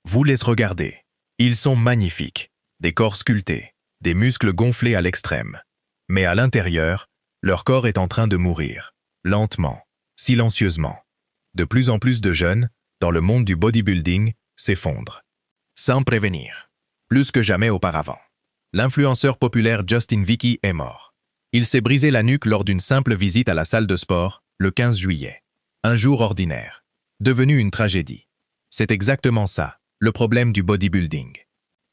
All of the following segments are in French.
Vous les regardez. Ils sont magnifiques. Des corps sculptés, des muscles gonflés à l'extrême. Mais à l'intérieur, leur corps est en train de mourir. Lentement, silencieusement. De plus en plus de jeunes, dans le monde du bodybuilding, s'effondrent. Sans prévenir. Plus que jamais auparavant. L'influenceur populaire Justin Vicky est mort. Il s'est brisé la nuque lors d'une simple visite à la salle de sport, le 15 juillet. Un jour ordinaire. Devenu une tragédie. C'est exactement ça, le problème du bodybuilding.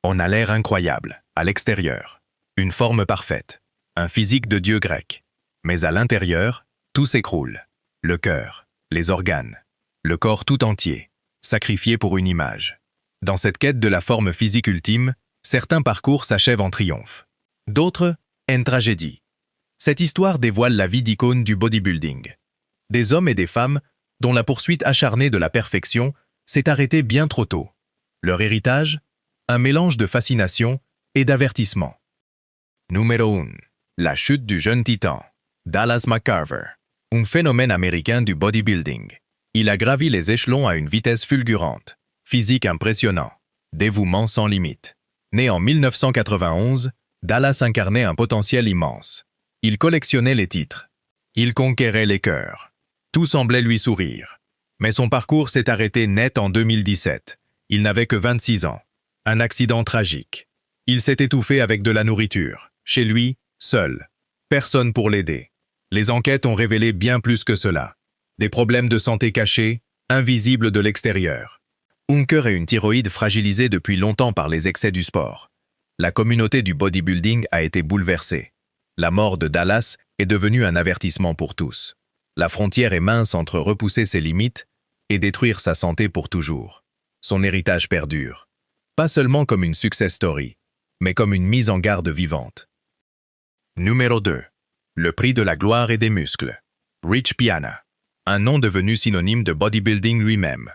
On a l'air incroyable, à l'extérieur. Une forme parfaite. Un physique de dieu grec. Mais à l'intérieur, tout s'écroule. Le cœur, les organes, le corps tout entier, sacrifié pour une image. Dans cette quête de la forme physique ultime, certains parcours s'achèvent en triomphe. D'autres, en tragédie. Cette histoire dévoile la vie d'icônes du bodybuilding. Des hommes et des femmes dont la poursuite acharnée de la perfection s'est arrêtée bien trop tôt. Leur héritage, un mélange de fascination et d'avertissement. Numéro 1. La chute du jeune titan. Dallas McCarver. Un phénomène américain du bodybuilding. Il a gravi les échelons à une vitesse fulgurante. Physique impressionnant. Dévouement sans limite. Né en 1991, Dallas incarnait un potentiel immense. Il collectionnait les titres. Il conquérait les cœurs. Tout semblait lui sourire. Mais son parcours s'est arrêté net en 2017. Il n'avait que 26 ans. Un accident tragique. Il s'est étouffé avec de la nourriture. Chez lui, seul. Personne pour l'aider. Les enquêtes ont révélé bien plus que cela. Des problèmes de santé cachés, invisibles de l'extérieur. Un cœur et une thyroïde fragilisés depuis longtemps par les excès du sport. La communauté du bodybuilding a été bouleversée. La mort de Dallas est devenue un avertissement pour tous. La frontière est mince entre repousser ses limites et détruire sa santé pour toujours. Son héritage perdure. Pas seulement comme une success story, mais comme une mise en garde vivante. Numéro 2. Le prix de la gloire et des muscles. Rich Piana. Un nom devenu synonyme de bodybuilding lui-même.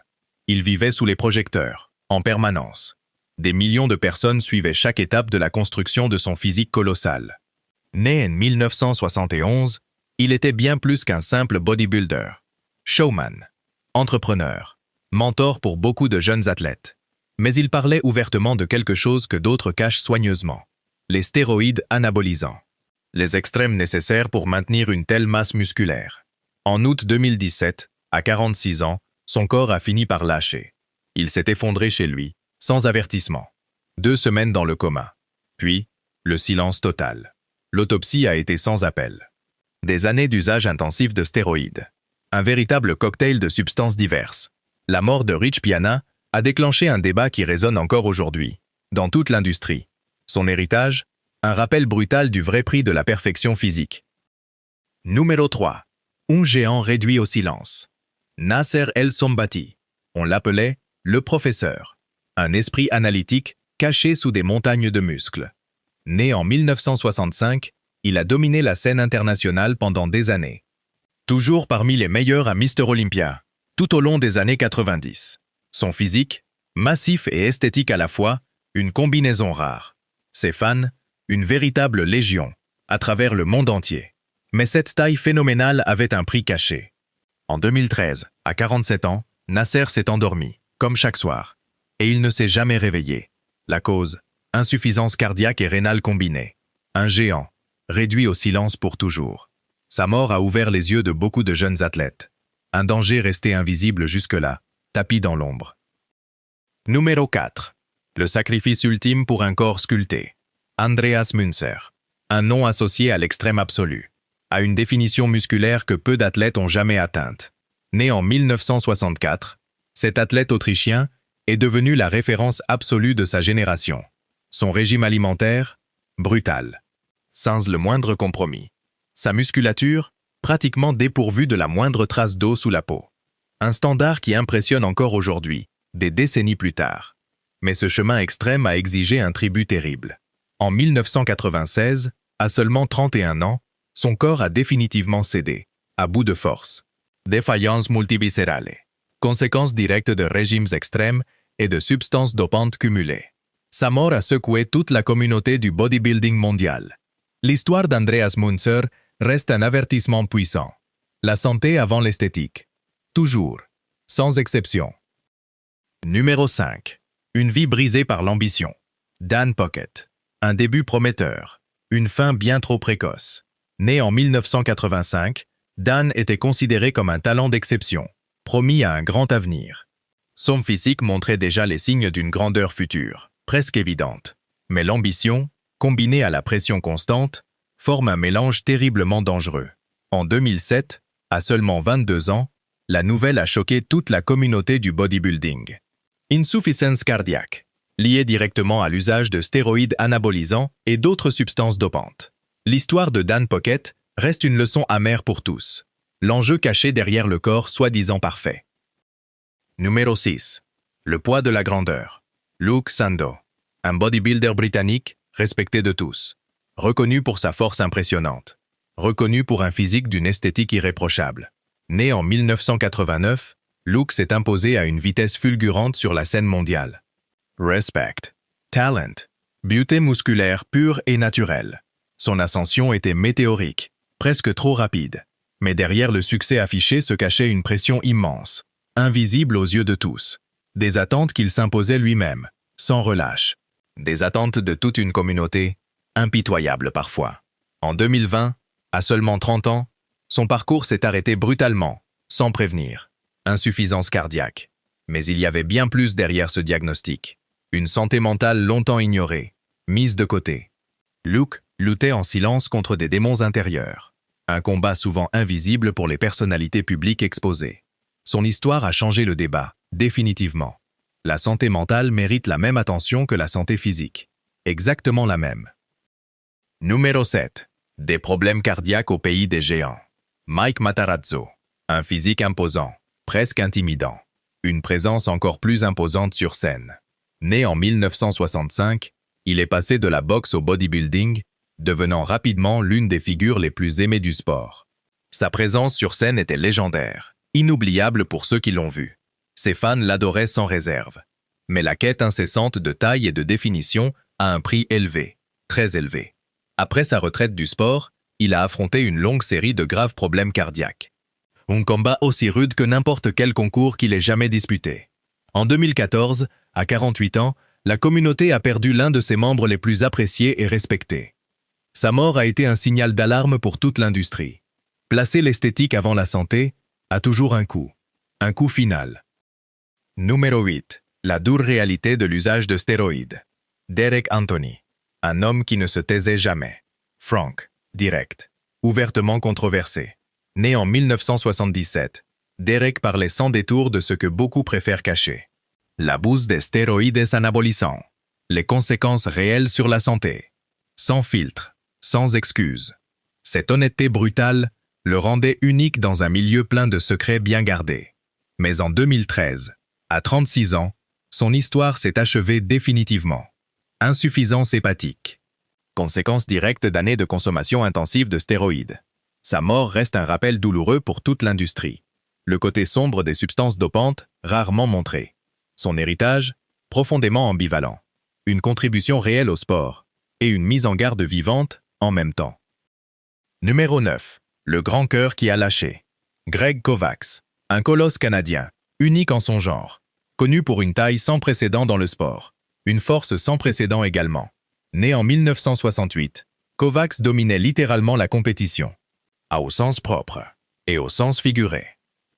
Il vivait sous les projecteurs, en permanence. Des millions de personnes suivaient chaque étape de la construction de son physique colossal. Né en 1971, il était bien plus qu'un simple bodybuilder. Showman. Entrepreneur. Mentor pour beaucoup de jeunes athlètes. Mais il parlait ouvertement de quelque chose que d'autres cachent soigneusement. Les stéroïdes anabolisants. Les extrêmes nécessaires pour maintenir une telle masse musculaire. En août 2017, à 46 ans, son corps a fini par lâcher. Il s'est effondré chez lui, sans avertissement. 2 semaines dans le coma. Puis, le silence total. L'autopsie a été sans appel. Des années d'usage intensif de stéroïdes. Un véritable cocktail de substances diverses. La mort de Rich Piana a déclenché un débat qui résonne encore aujourd'hui, dans toute l'industrie. Son héritage, un rappel brutal du vrai prix de la perfection physique. Numéro 3. Un géant réduit au silence. Nasser El-Sombati. On l'appelait le professeur. Un esprit analytique caché sous des montagnes de muscles. Né en 1965, il a dominé la scène internationale pendant des années. Toujours parmi les meilleurs à Mister Olympia, tout au long des années 90. Son physique, massif et esthétique à la fois, une combinaison rare. Ses fans, une véritable légion, à travers le monde entier. Mais cette taille phénoménale avait un prix caché. En 2013, à 47 ans, Nasser s'est endormi, comme chaque soir. Et il ne s'est jamais réveillé. La cause, insuffisance cardiaque et rénale combinée. Un géant, réduit au silence pour toujours. Sa mort a ouvert les yeux de beaucoup de jeunes athlètes. Un danger resté invisible jusque-là, tapi dans l'ombre. Numéro 4. Le sacrifice ultime pour un corps sculpté. Andreas Münzer. Un nom associé à l'extrême absolu. À une définition musculaire que peu d'athlètes ont jamais atteinte. Né en 1964, cet athlète autrichien est devenu la référence absolue de sa génération. Son régime alimentaire, brutal. Sans le moindre compromis. Sa musculature, pratiquement dépourvue de la moindre trace d'eau sous la peau. Un standard qui impressionne encore aujourd'hui, des décennies plus tard. Mais ce chemin extrême a exigé un tribut terrible. En 1996, à seulement 31 ans, son corps a définitivement cédé, à bout de force. Défaillance multiviscérale. Conséquence directe de régimes extrêmes et de substances dopantes cumulées. Sa mort a secoué toute la communauté du bodybuilding mondial. L'histoire d'Andreas Münzer reste un avertissement puissant. La santé avant l'esthétique. Toujours. Sans exception. Numéro 5. Une vie brisée par l'ambition. Dan Pocket. Un début prometteur. Une fin bien trop précoce. Né en 1985, Dan était considéré comme un talent d'exception, promis à un grand avenir. Son physique montrait déjà les signes d'une grandeur future, presque évidente. Mais l'ambition, combinée à la pression constante, forme un mélange terriblement dangereux. En 2007, à seulement 22 ans, la nouvelle a choqué toute la communauté du bodybuilding. Insuffisance cardiaque, liée directement à l'usage de stéroïdes anabolisants et d'autres substances dopantes. L'histoire de Dan Pocket reste une leçon amère pour tous. L'enjeu caché derrière le corps soi-disant parfait. Numéro 6. Le poids de la grandeur. Luke Sandoe. Un bodybuilder britannique, respecté de tous. Reconnu pour sa force impressionnante. Reconnu pour un physique d'une esthétique irréprochable. Né en 1989, Luke s'est imposé à une vitesse fulgurante sur la scène mondiale. Respect. Talent. Beauté musculaire pure et naturelle. Son ascension était météorique, presque trop rapide. Mais derrière le succès affiché se cachait une pression immense, invisible aux yeux de tous. Des attentes qu'il s'imposait lui-même, sans relâche. Des attentes de toute une communauté, impitoyables parfois. En 2020, à seulement 30 ans, son parcours s'est arrêté brutalement, sans prévenir. Insuffisance cardiaque. Mais il y avait bien plus derrière ce diagnostic. Une santé mentale longtemps ignorée, mise de côté. Luke luttait en silence contre des démons intérieurs. Un combat souvent invisible pour les personnalités publiques exposées. Son histoire a changé le débat, définitivement. La santé mentale mérite la même attention que la santé physique. Exactement la même. Numéro 7. Des problèmes cardiaques au pays des géants. Mike Matarazzo. Un physique imposant, presque intimidant. Une présence encore plus imposante sur scène. Né en 1965, il est passé de la boxe au bodybuilding, devenant rapidement l'une des figures les plus aimées du sport. Sa présence sur scène était légendaire, inoubliable pour ceux qui l'ont vu. Ses fans l'adoraient sans réserve. Mais la quête incessante de taille et de définition a un prix élevé, très élevé. Après sa retraite du sport, il a affronté une longue série de graves problèmes cardiaques. Un combat aussi rude que n'importe quel concours qu'il ait jamais disputé. En 2014, à 48 ans, la communauté a perdu l'un de ses membres les plus appréciés et respectés. Sa mort a été un signal d'alarme pour toute l'industrie. Placer l'esthétique avant la santé a toujours un coût final. Numéro 8. La dure réalité de l'usage de stéroïdes. Derek Anthony. Un homme qui ne se taisait jamais. Frank. Direct. Ouvertement controversé. Né en 1977, Derek parlait sans détour de ce que beaucoup préfèrent cacher. L'abus des stéroïdes anabolisants. Les conséquences réelles sur la santé. Sans filtre, sans excuse. Cette honnêteté brutale le rendait unique dans un milieu plein de secrets bien gardés. Mais en 2013, à 36 ans, son histoire s'est achevée définitivement. Insuffisance hépatique. Conséquence directe d'années de consommation intensive de stéroïdes. Sa mort reste un rappel douloureux pour toute l'industrie. Le côté sombre des substances dopantes, rarement montré. Son héritage, profondément ambivalent. Une contribution réelle au sport et une mise en garde vivante en même temps. Numéro 9. Le grand cœur qui a lâché. Greg Kovacs. Un colosse canadien, unique en son genre. Connu pour une taille sans précédent dans le sport. Une force sans précédent également. Né en 1968, Kovacs dominait littéralement la compétition. Au sens propre et au sens figuré.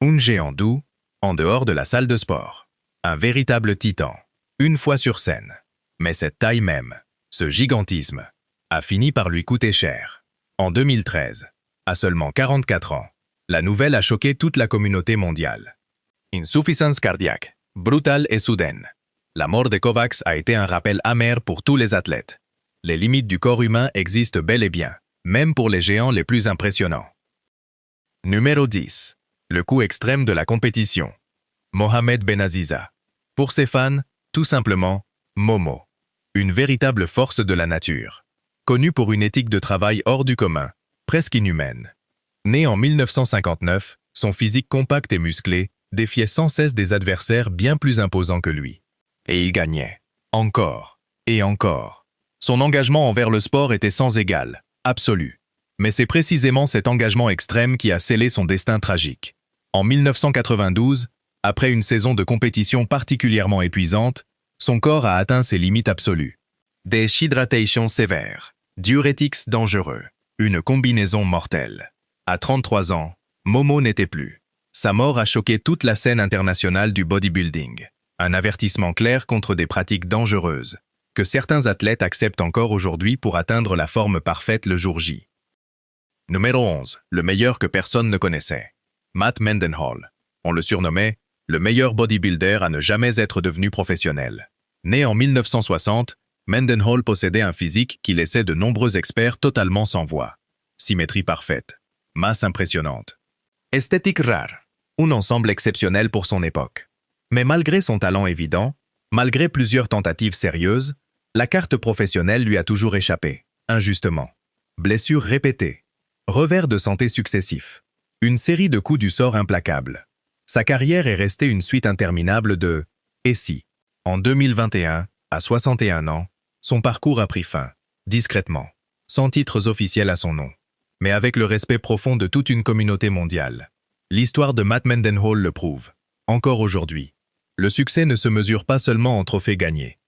Un géant doux, en dehors de la salle de sport. Un véritable titan, une fois sur scène. Mais cette taille même, ce gigantisme, a fini par lui coûter cher. En 2013, à seulement 44 ans, la nouvelle a choqué toute la communauté mondiale. Insuffisance cardiaque, brutale et soudaine. La mort de Kovacs a été un rappel amer pour tous les athlètes. Les limites du corps humain existent bel et bien, même pour les géants les plus impressionnants. Numéro 10. Le coût extrême de la compétition. Mohamed Benaziza. Pour ses fans, tout simplement, Momo. Une véritable force de la nature. Connu pour une éthique de travail hors du commun, presque inhumaine. Né en 1959, son physique compact et musclé défiait sans cesse des adversaires bien plus imposants que lui. Et il gagnait. Encore. Et encore. Son engagement envers le sport était sans égal, absolu. Mais c'est précisément cet engagement extrême qui a scellé son destin tragique. En 1992, après une saison de compétition particulièrement épuisante, Son corps a atteint ses limites absolues. Déshydratation sévère, diurétiques dangereux, une combinaison mortelle. À 33 ans, Momo n'était plus. Sa mort a choqué toute la scène internationale du bodybuilding. Un avertissement clair contre des pratiques dangereuses, que certains athlètes acceptent encore aujourd'hui pour atteindre la forme parfaite le jour J. Numéro 11, le meilleur que personne ne connaissait. Matt Mendenhall. On le surnommait le meilleur bodybuilder à ne jamais être devenu professionnel. Né en 1960, Mendenhall possédait un physique qui laissait de nombreux experts totalement sans voix. Symétrie parfaite, masse impressionnante. Esthétique rare, un ensemble exceptionnel pour son époque. Mais malgré son talent évident, malgré plusieurs tentatives sérieuses, la carte professionnelle lui a toujours échappé, injustement. Blessures répétées, revers de santé successifs, une série de coups du sort implacables. Sa carrière est restée une suite interminable de « et si ». En 2021, à 61 ans, son parcours a pris fin, discrètement, sans titres officiels à son nom, mais avec le respect profond de toute une communauté mondiale. L'histoire de Matt Mendenhall le prouve, encore aujourd'hui. Le succès ne se mesure pas seulement en trophées gagnés.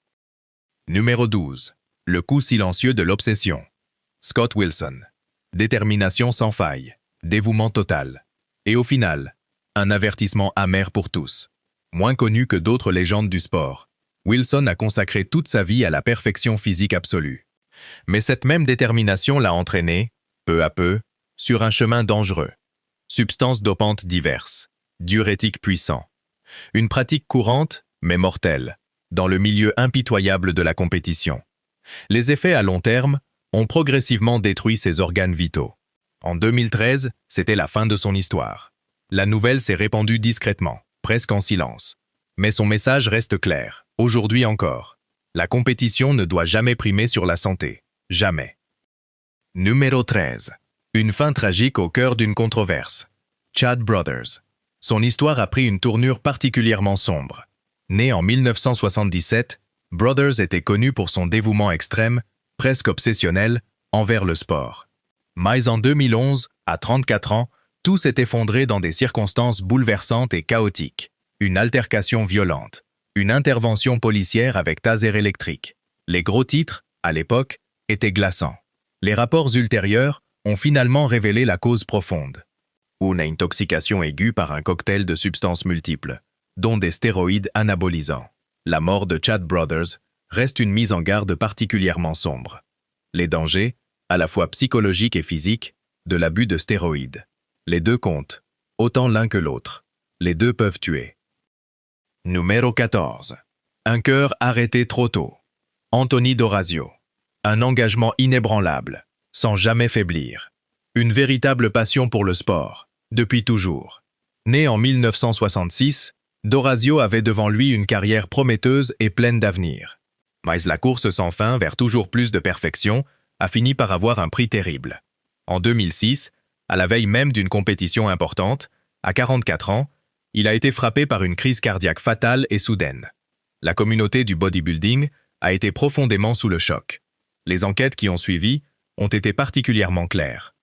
Numéro 12. Le coup silencieux de l'obsession. Scott Wilson. Détermination sans faille, dévouement total. Et au final, un avertissement amer pour tous. Moins connu que d'autres légendes du sport, Wilson a consacré toute sa vie à la perfection physique absolue. Mais cette même détermination l'a entraîné, peu à peu, sur un chemin dangereux. Substances dopantes diverses, diurétiques puissants. Une pratique courante, mais mortelle, dans le milieu impitoyable de la compétition. Les effets à long terme ont progressivement détruit ses organes vitaux. En 2013, c'était la fin de son histoire. La nouvelle s'est répandue discrètement, presque en silence. Mais son message reste clair, aujourd'hui encore. La compétition ne doit jamais primer sur la santé. Jamais. Numéro 13. Une fin tragique au cœur d'une controverse. Chad Brothers. Son histoire a pris une tournure particulièrement sombre. Né en 1977, Brothers était connu pour son dévouement extrême, presque obsessionnel, envers le sport. Mais en 2011, à 34 ans, tout s'est effondré dans des circonstances bouleversantes et chaotiques. Une altercation violente, une intervention policière avec taser électrique. Les gros titres, à l'époque, étaient glaçants. Les rapports ultérieurs ont finalement révélé la cause profonde. Une intoxication aiguë par un cocktail de substances multiples, dont des stéroïdes anabolisants. La mort de Chad Brothers reste une mise en garde particulièrement sombre. Les dangers, à la fois psychologiques et physiques, de l'abus de stéroïdes. Les deux comptent, autant l'un que l'autre. Les deux peuvent tuer. Numéro 14. Un cœur arrêté trop tôt. Anthony D'Orazio. Un engagement inébranlable, sans jamais faiblir. Une véritable passion pour le sport, depuis toujours. Né en 1966, D'Orazio avait devant lui une carrière prometteuse et pleine d'avenir. Mais la course sans fin vers toujours plus de perfection a fini par avoir un prix terrible. En 2006, à la veille même d'une compétition importante, à 44 ans, il a été frappé par une crise cardiaque fatale et soudaine. La communauté du bodybuilding a été profondément sous le choc. Les enquêtes qui ont suivi ont été particulièrement claires.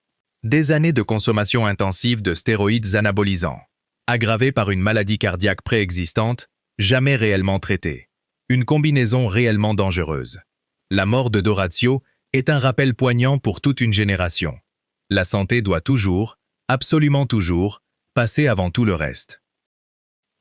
Des années de consommation intensive de stéroïdes anabolisants, aggravées par une maladie cardiaque préexistante, jamais réellement traitée. Une combinaison réellement dangereuse. La mort de D'Orazio est un rappel poignant pour toute une génération. La santé doit toujours, absolument toujours, passer avant tout le reste.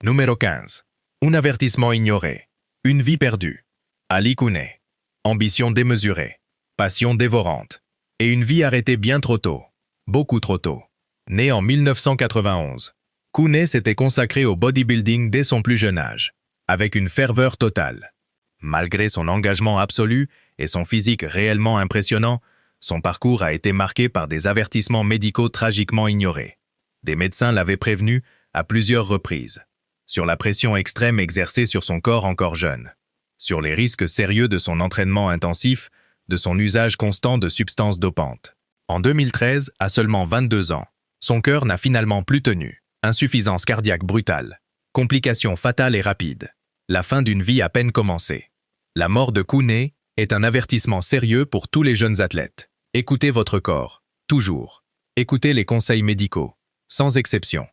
Numéro 15. Un avertissement ignoré. Une vie perdue. Ali Couney. Ambition démesurée. Passion dévorante. Et une vie arrêtée bien trop tôt. Beaucoup trop tôt. Né en 1991. Couney s'était consacré au bodybuilding dès son plus jeune âge, avec une ferveur totale. Malgré son engagement absolu et son physique réellement impressionnant, son parcours a été marqué par des avertissements médicaux tragiquement ignorés. Des médecins l'avaient prévenu à plusieurs reprises, sur la pression extrême exercée sur son corps encore jeune, sur les risques sérieux de son entraînement intensif, de son usage constant de substances dopantes. En 2013, à seulement 22 ans, son cœur n'a finalement plus tenu. Insuffisance cardiaque brutale, complications fatales et rapides, la fin d'une vie à peine commencée. La mort de Couney est un avertissement sérieux pour tous les jeunes athlètes. Écoutez votre corps, toujours. Écoutez les conseils médicaux, sans exception.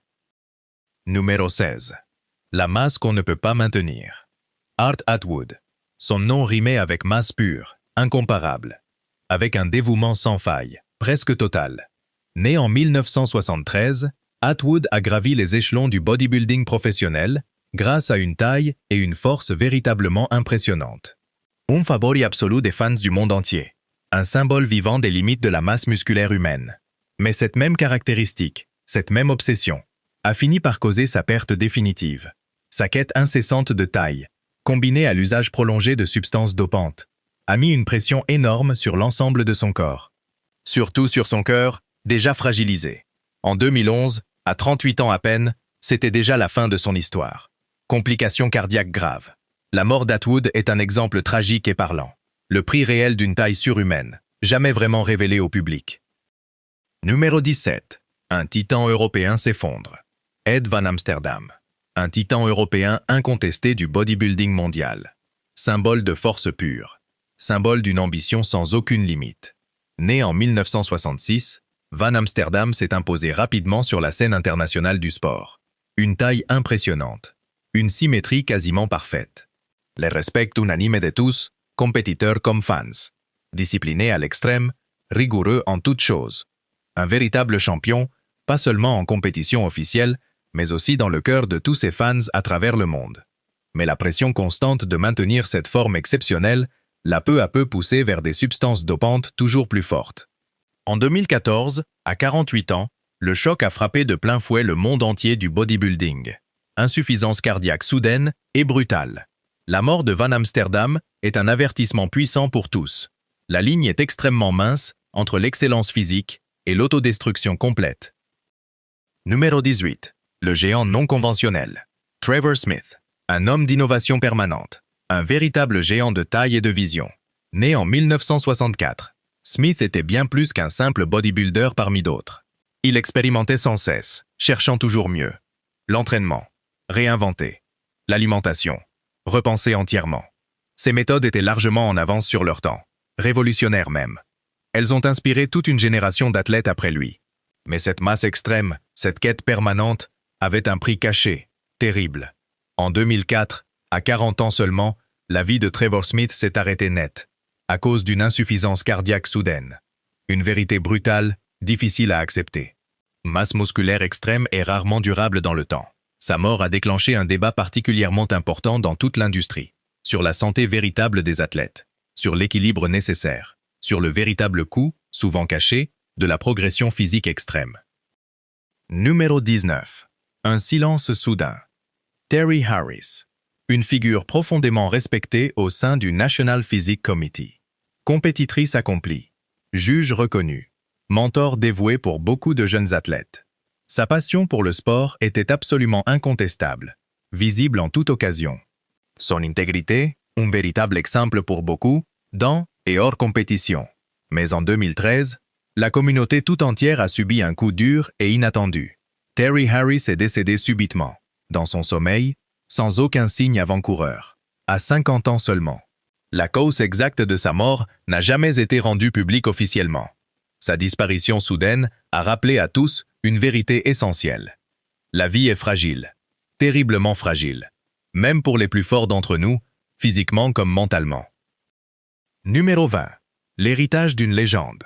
Numéro 16. La masse qu'on ne peut pas maintenir. Art Atwood. Son nom rimait avec masse pure, incomparable, avec un dévouement sans faille, presque total. Né en 1973, Atwood a gravi les échelons du bodybuilding professionnel grâce à une taille et une force véritablement impressionnantes. Un favori absolu des fans du monde entier, un symbole vivant des limites de la masse musculaire humaine. Mais cette même caractéristique, cette même obsession, a fini par causer sa perte définitive. Sa quête incessante de taille, combinée à l'usage prolongé de substances dopantes, a mis une pression énorme sur l'ensemble de son corps. Surtout sur son cœur, déjà fragilisé. En 2011, à 38 ans à peine, c'était déjà la fin de son histoire. Complications cardiaques graves. La mort d'Atwood est un exemple tragique et parlant. Le prix réel d'une taille surhumaine, jamais vraiment révélé au public. Numéro 17. Un titan européen s'effondre. Ed Van Amsterdam. Un titan européen incontesté du bodybuilding mondial. Symbole de force pure. Symbole d'une ambition sans aucune limite. Né en 1966, Van Amsterdam s'est imposé rapidement sur la scène internationale du sport. Une taille impressionnante. Une symétrie quasiment parfaite. Le respect unanime de tous, compétiteurs comme fans. Discipliné à l'extrême, rigoureux en toutes choses. Un véritable champion, pas seulement en compétition officielle, mais aussi dans le cœur de tous ses fans à travers le monde. Mais la pression constante de maintenir cette forme exceptionnelle l'a peu à peu poussé vers des substances dopantes toujours plus fortes. En 2014, à 48 ans, le choc a frappé de plein fouet le monde entier du bodybuilding. Insuffisance cardiaque soudaine et brutale. La mort de Van Amsterdam est un avertissement puissant pour tous. La ligne est extrêmement mince entre l'excellence physique et l'autodestruction complète. Numéro 18. Le géant non conventionnel. Trevor Smith. Un homme d'innovation permanente. Un véritable géant de taille et de vision. Né en 1964, Smith était bien plus qu'un simple bodybuilder parmi d'autres. Il expérimentait sans cesse, cherchant toujours mieux. L'entraînement, réinventé. L'alimentation, repensée entièrement. Ses méthodes étaient largement en avance sur leur temps, révolutionnaires même. Elles ont inspiré toute une génération d'athlètes après lui. Mais cette masse extrême, cette quête permanente, avait un prix caché, terrible. En 2004, à 40 ans seulement, la vie de Trevor Smith s'est arrêtée net, à cause d'une insuffisance cardiaque soudaine. Une vérité brutale, difficile à accepter. Masse musculaire extrême et rarement durable dans le temps. Sa mort a déclenché un débat particulièrement important dans toute l'industrie, sur la santé véritable des athlètes, sur l'équilibre nécessaire, sur le véritable coût, souvent caché, de la progression physique extrême. Numéro 19. Un silence soudain. Terry Harris. Une figure profondément respectée au sein du National Physique Committee. Compétitrice accomplie. Juge reconnu. Mentor dévoué pour beaucoup de jeunes athlètes. Sa passion pour le sport était absolument incontestable, visible en toute occasion. Son intégrité, un véritable exemple pour beaucoup, dans et hors compétition. Mais en 2013, la communauté tout entière a subi un coup dur et inattendu. Terry Harris est décédé subitement, dans son sommeil, sans aucun signe avant-coureur, à 50 ans seulement. La cause exacte de sa mort n'a jamais été rendue publique officiellement. Sa disparition soudaine a rappelé à tous une vérité essentielle. La vie est fragile, terriblement fragile, même pour les plus forts d'entre nous, physiquement comme mentalement. Numéro 20. L'héritage d'une légende.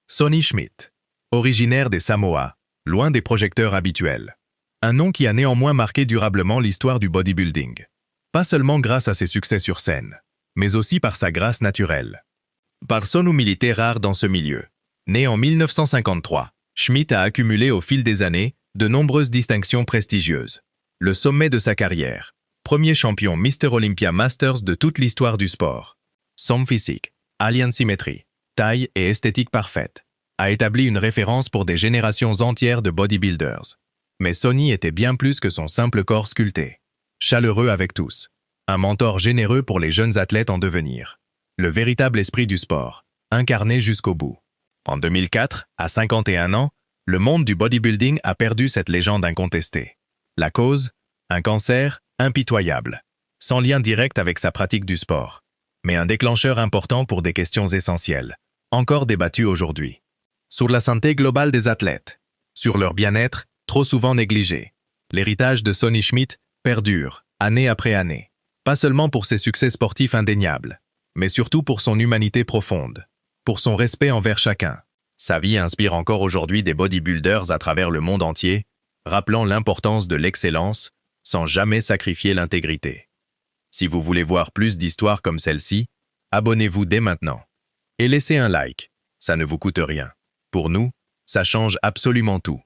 Sonny Schmidt, originaire des Samoa, loin des projecteurs habituels. Un nom qui a néanmoins marqué durablement l'histoire du bodybuilding. Pas seulement grâce à ses succès sur scène, mais aussi par sa grâce naturelle. Par son humilité rare dans ce milieu. Né en 1953, Schmidt a accumulé au fil des années de nombreuses distinctions prestigieuses. Le sommet de sa carrière, premier champion Mr. Olympia Masters de toute l'histoire du sport. Son physique, alliant symétrie, taille et esthétique parfaite, a établi une référence pour des générations entières de bodybuilders. Mais Sonny était bien plus que son simple corps sculpté. Chaleureux avec tous. Un mentor généreux pour les jeunes athlètes en devenir. Le véritable esprit du sport, incarné jusqu'au bout. En 2004, à 51 ans, le monde du bodybuilding a perdu cette légende incontestée. La cause? Un cancer impitoyable, sans lien direct avec sa pratique du sport, mais un déclencheur important pour des questions essentielles, encore débattues aujourd'hui. Sur la santé globale des athlètes, sur leur bien-être, trop souvent négligé. L'héritage de Sonny Schmidt perdure, année après année. Pas seulement pour ses succès sportifs indéniables, mais surtout pour son humanité profonde, pour son respect envers chacun. Sa vie inspire encore aujourd'hui des bodybuilders à travers le monde entier, rappelant l'importance de l'excellence sans jamais sacrifier l'intégrité. Si vous voulez voir plus d'histoires comme celle-ci, abonnez-vous dès maintenant. Et laissez un like, ça ne vous coûte rien. Pour nous, ça change absolument tout.